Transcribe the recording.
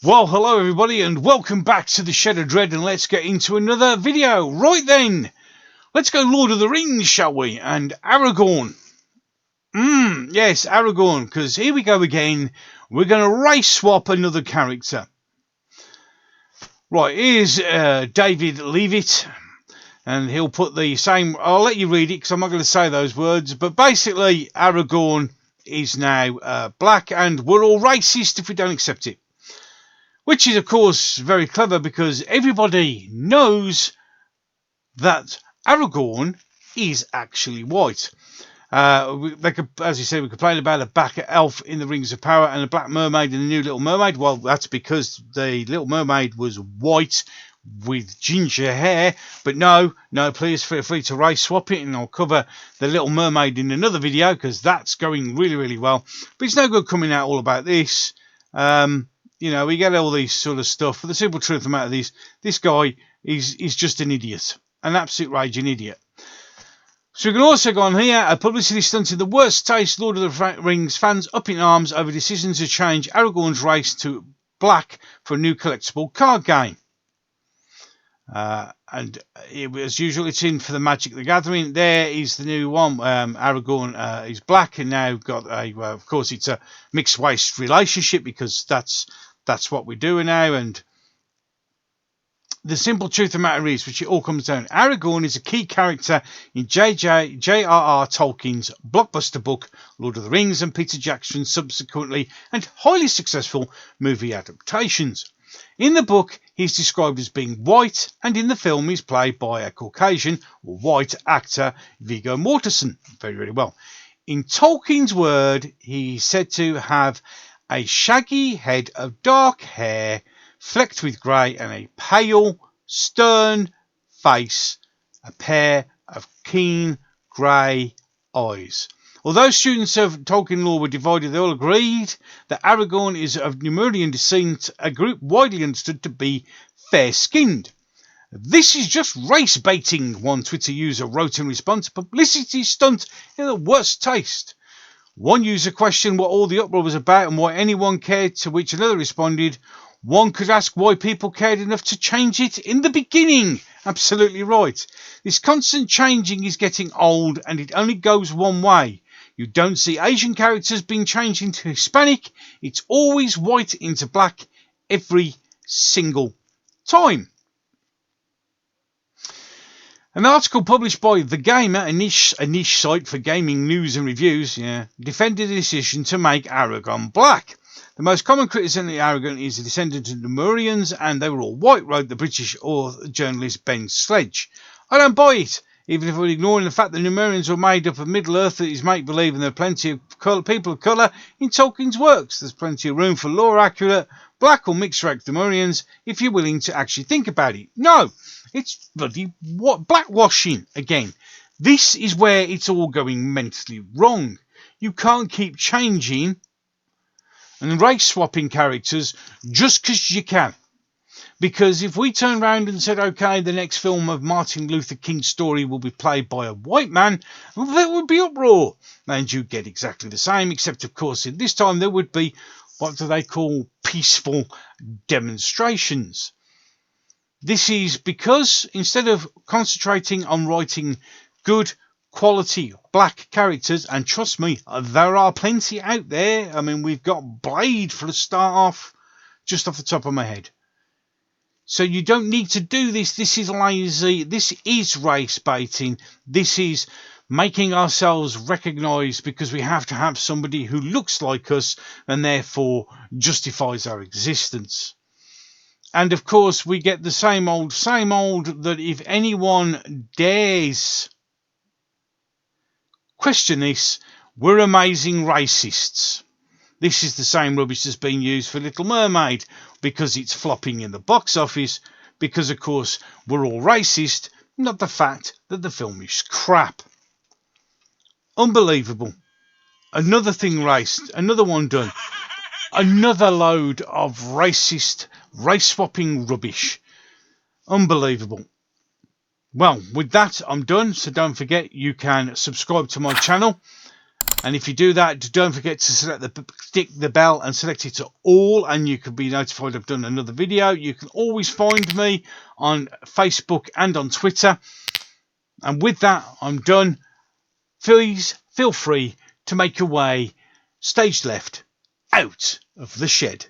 Well, hello everybody and welcome back to the Shed of Dread, and let's get into another video. Right then, let's go Lord of the Rings, shall we? And Aragorn. Yes, Aragorn, because here we go again. We're going to race swap another character. Right, here's David Leavitt, and he'll put the same... I'll let you read it because I'm not going to say those words, but basically Aragorn is now black and we're all racist if we don't accept it. Which is, of course, very clever because everybody knows that Aragorn is actually white. They could, as you said, we complain about a black elf in the Rings of Power and a black mermaid in the new Little Mermaid. Well, that's because the Little Mermaid was white with ginger hair. But no, please feel free to race swap it, and I'll cover the Little Mermaid in another video because that's going really, really well. But it's no good coming out all about this. You know, we get all these sort of stuff. But the simple truth of the matter is, this guy is just an idiot. An absolute raging idiot. So we can also go on here. A publicity stunt in the worst taste. Lord of the Rings fans up in arms over decision to change Aragorn's race to black for a new collectible card game. And as usual, it's in for the Magic the Gathering. There is the new one. Aragorn is black and now got a... Well, of course, it's a mixed race relationship because that's what we're doing now. And the simple truth of the matter is, which it all comes down, Aragorn is a key character in J.R.R. Tolkien's blockbuster book, Lord of the Rings, and Peter Jackson's subsequently and highly successful movie adaptations. In the book, he's described as being white, and in the film, he's played by a Caucasian or white actor, Viggo Mortensen, very, very well. In Tolkien's word, he's said to have a shaggy head of dark hair, flecked with grey, and a pale, stern face, a pair of keen grey eyes. Although students of Tolkien lore were divided, they all agreed that Aragorn is of Numerian descent, a group widely understood to be fair-skinned. This is just race baiting, one Twitter user wrote in response, a publicity stunt in the worst taste. One user questioned what all the uproar was about and why anyone cared, to which another responded, one could ask why people cared enough to change it in the beginning. Absolutely right. This constant changing is getting old, and it only goes one way. You don't see Asian characters being changed into Hispanic. It's always white into black every single time. An article published by The Gamer, a niche site for gaming news and reviews, defended the decision to make Aragorn black. The most common criticism of Aragorn is a descendant of Numerians, and they were all white, wrote the British journalist Ben Sledge. I don't buy it, even if we're ignoring the fact that Numerians were made up of Middle-earth that is make-believe, and there are plenty of people of colour in Tolkien's works. There's plenty of room for lore-accurate, black or mixed-race Numerians if you're willing to actually think about it. No! It's bloody blackwashing again. This is where it's all going mentally wrong. You can't keep changing and race swapping characters just because you can. Because if we turn around and said, okay, the next film of Martin Luther King's story will be played by a white man, well, there would be uproar. And you'd get exactly the same, except of course in this time there would be, what do they call, peaceful demonstrations. This is because instead of concentrating on writing good quality black characters, and trust me, there are plenty out there. I mean, we've got Blade for a start off, just off the top of my head. So you don't need to do this. This is lazy. This is race baiting. This is making ourselves recognised because we have to have somebody who looks like us and therefore justifies our existence. And of course, we get the same old, that if anyone dares question this, we're amazing racists. This is the same rubbish that's being used for Little Mermaid because it's flopping in the box office because, of course, we're all racist, not the fact that the film is crap. Unbelievable. Another thing raced, another one done. Another load of racist, race-swapping rubbish. Unbelievable. Well, with that, I'm done. So don't forget, you can subscribe to my channel. And if you do that, don't forget to stick the bell and select it to all, and you can be notified I've done another video. You can always find me on Facebook and on Twitter. And with that, I'm done. Please feel free to make your way stage left out of the shed.